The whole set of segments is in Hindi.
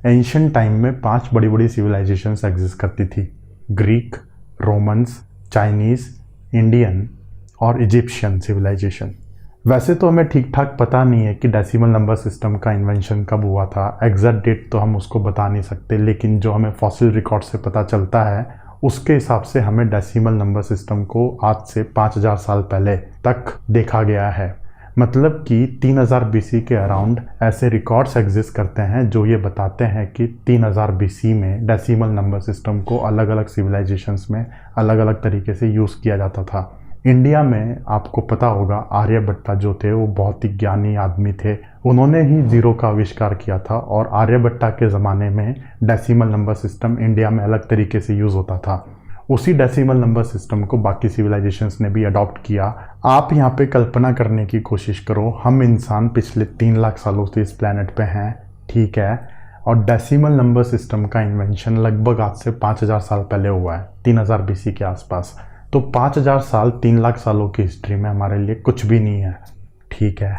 एंशियंट टाइम में 5 बड़ी बड़ी सिविलाइजेशंस एग्जिस्ट करती थी। ग्रीक, रोमन्स, चाइनीज़, इंडियन और इजिप्शियन सिविलाइजेशन। वैसे तो हमें ठीक ठाक पता नहीं है कि डेसिमल नंबर सिस्टम का इन्वेंशन कब हुआ था, एग्जैक्ट डेट तो हम उसको बता नहीं सकते, लेकिन जो हमें फॉसिल रिकॉर्ड से पता चलता है उसके हिसाब से हमें डेसिमल नंबर सिस्टम को आज से 5000 साल पहले तक देखा गया है। मतलब कि 3000 BC के अराउंड ऐसे रिकॉर्ड्स एग्जिस्ट करते हैं जो ये बताते हैं कि 3000 BC में डेसिमल नंबर सिस्टम को अलग अलग सिविलाइजेशंस में अलग अलग तरीके से यूज़ किया जाता था। इंडिया में आपको पता होगा आर्यभट्ट जो थे वो बहुत ही ज्ञानी आदमी थे। उन्होंने ही जीरो का आविष्कार किया था और आर्यभट्ट के ज़माने में डेसिमल नंबर सिस्टम इंडिया में अलग तरीके से यूज़ होता था। उसी डेसिमल नंबर सिस्टम को बाकी सिविलाइजेशंस ने भी अडॉप्ट किया। आप यहाँ पे कल्पना करने की कोशिश करो, हम इंसान पिछले 3 लाख सालों से इस प्लैनेट पे हैं, ठीक है, और डेसिमल नंबर सिस्टम का इन्वेंशन लगभग आज से 5000 साल पहले हुआ है, 3000 BC के आसपास। तो 5000 साल 3 लाख सालों की हिस्ट्री में हमारे लिए कुछ भी नहीं है, ठीक है।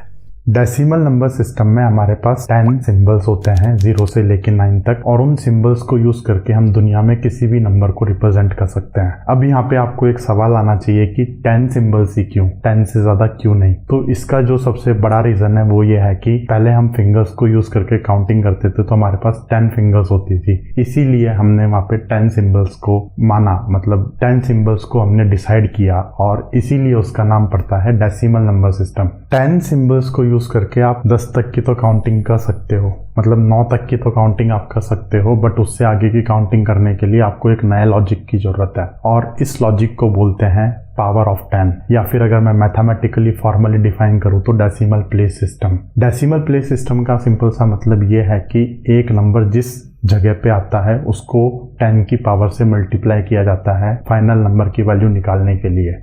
डेसिमल नंबर सिस्टम में हमारे पास 10 सिंबल्स होते हैं 0 से लेकर 9 तक, और उन सिंबल्स को यूज करके हम दुनिया में किसी भी नंबर को रिप्रेजेंट कर सकते हैं। अब यहाँ पे आपको एक सवाल आना चाहिए कि 10 सिंबल्स ही क्यों, 10 से ज्यादा क्यों नहीं? तो इसका जो सबसे बड़ा रीजन है वो ये है कि पहले हम फिंगर्स को यूज करके काउंटिंग करते थे तो हमारे पास 10 फिंगर्स होती थी, इसीलिए हमने वहाँ पे 10 सिंबल्स को माना, मतलब 10 सिंबल्स को हमने डिसाइड किया और इसीलिए उसका नाम पड़ता है डेसिमल नंबर सिस्टम। 10 सिंबल्स को यूज करके आप 10 तक की तो काउंटिंग कर सकते हो, मतलब 9 तक की तो काउंटिंग आप कर सकते हो, बट उससे आगे की काउंटिंग करने के लिए आपको एक नए लॉजिक की जरूरत है और इस लॉजिक को बोलते हैं पावर ऑफ 10, या फिर अगर मैं मैथमेटिकली फॉर्मली डिफाइन करूं तो decimal place system. Decimal place system का सिंपल सा मतलब ये है कि एक नंबर जिस जगह पे आता है उसको 10 की पावर से मल्टीप्लाई किया जाता है फाइनल नंबर की वैल्यू निकालने के लिए।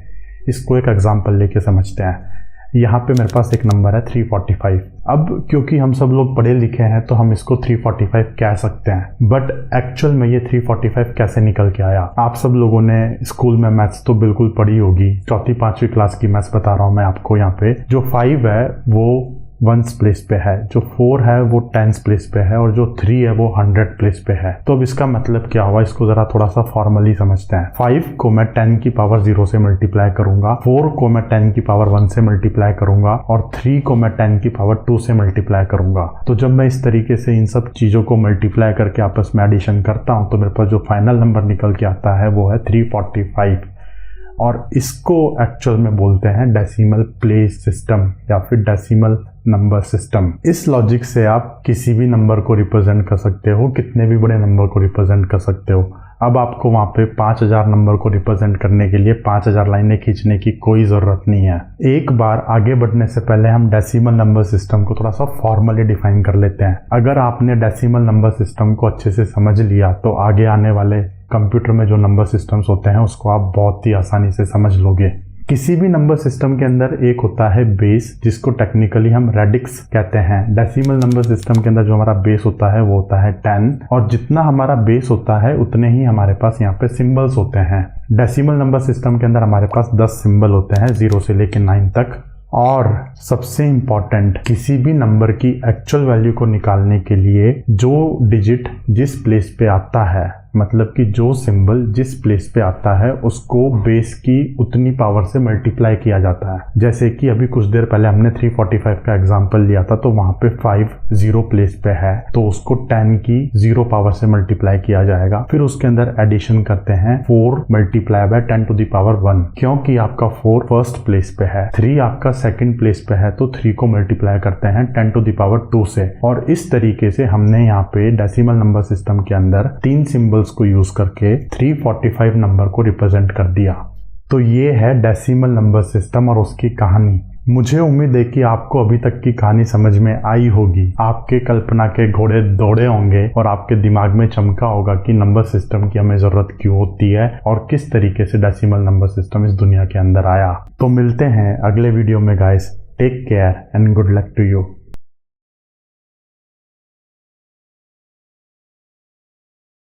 इसको एक एग्जांपल लेके समझते हैं। यहाँ पे मेरे पास एक नंबर है 345। अब क्योंकि हम सब लोग पढ़े लिखे हैं तो हम इसको 345 कह सकते हैं, बट एक्चुअल में ये 345 कैसे निकल के आया? आप सब लोगों ने स्कूल में मैथ्स तो बिल्कुल पढ़ी होगी, 4th-5वीं क्लास की मैथ्स बता रहा हूँ मैं आपको। यहाँ पे जो 5 है वो 1s प्लेस पे है, जो 4 है वो 10s प्लेस पे है और जो 3 है वो 100 प्लेस पे है। तो अब इसका मतलब क्या हुआ, इसको जरा थोड़ा सा फॉर्मली समझते हैं। 5 को मैं 10 की पावर 0 से मल्टीप्लाई करूंगा, 4 को मैं 10 की पावर 1 से मल्टीप्लाई करूंगा और 3 को मैं 10 की पावर 2 से मल्टीप्लाई करूंगा। तो जब मैं इस तरीके से इन सब चीजों को मल्टीप्लाई करके आपस में एडिशन करता हूं तो मेरे पास जो फाइनल नंबर निकल के आता है वो है 345, और इसको एक्चुअल में बोलते हैं डेसिमल प्लेस सिस्टम या फिर डेसिमल नंबर सिस्टम। इस लॉजिक से आप किसी भी नंबर को रिप्रेजेंट कर सकते हो, कितने भी बड़े नंबर को रिप्रेजेंट कर सकते हो। अब आपको वहाँ पे 5000 नंबर को रिप्रेजेंट करने के लिए 5000 लाइनें खींचने की कोई ज़रूरत नहीं है। एक बार आगे बढ़ने से पहले हम डेसिमल नंबर सिस्टम को थोड़ा सा फॉर्मली डिफाइन कर लेते हैं। अगर आपने डेसिमल नंबर सिस्टम को अच्छे से समझ लिया तो आगे आने वाले कंप्यूटर में जो नंबर सिस्टम्स होते हैं उसको आप बहुत ही आसानी से समझ लोगे। किसी भी नंबर सिस्टम के अंदर एक होता है बेस, जिसको टेक्निकली हम रेडिक्स कहते हैं। डेसिमल नंबर सिस्टम के अंदर जो हमारा बेस होता है वो होता है 10, और जितना हमारा बेस होता है उतने ही हमारे पास यहाँ पे सिंबल्स होते हैं। डेसिमल नंबर सिस्टम के अंदर हमारे पास 10 सिंबल होते हैं 0 से लेकर 9 तक। और सबसे इंपॉर्टेंट, किसी भी नंबर की एक्चुअल वैल्यू को निकालने के लिए जो डिजिट जिस प्लेस पे आता है, मतलब कि जो सिंबल जिस प्लेस पे आता है उसको बेस की उतनी पावर से मल्टीप्लाई किया जाता है। जैसे कि अभी कुछ देर पहले हमने 345 का एग्जांपल लिया था, तो वहां पे 5 0 प्लेस पे है तो उसको 10 की 0 पावर से मल्टीप्लाई किया जाएगा। फिर उसके अंदर एडिशन करते हैं 4 multiply by 10 to the power 1, क्योंकि आपका 4 फर्स्ट प्लेस पे है, 3 आपका सेकंड प्लेस पे है, तो 3 को मल्टीप्लाई करते हैं 10 टू द पावर 2 से। और इस तरीके से हमने यहाँ पे डेसिमल नंबर सिस्टम के अंदर 3 सिंबल्स को यूज करके 345 नंबर को रिप्रेजेंट कर दिया। तो ये है डेसिमल नंबर सिस्टम और उसकी कहानी। मुझे उम्मीद है कि आपको अभी तक की कहानी समझ में आई होगी, आपके कल्पना के घोड़े दौड़े होंगे और आपके दिमाग में चमका होगा कि नंबर सिस्टम की हमें जरूरत क्यों होती है और किस तरीके से डेसिमल नंबर सिस्टम इस दुनिया के अंदर आया। तो मिलते हैं अगले वीडियो में guys. Take care and good luck to you.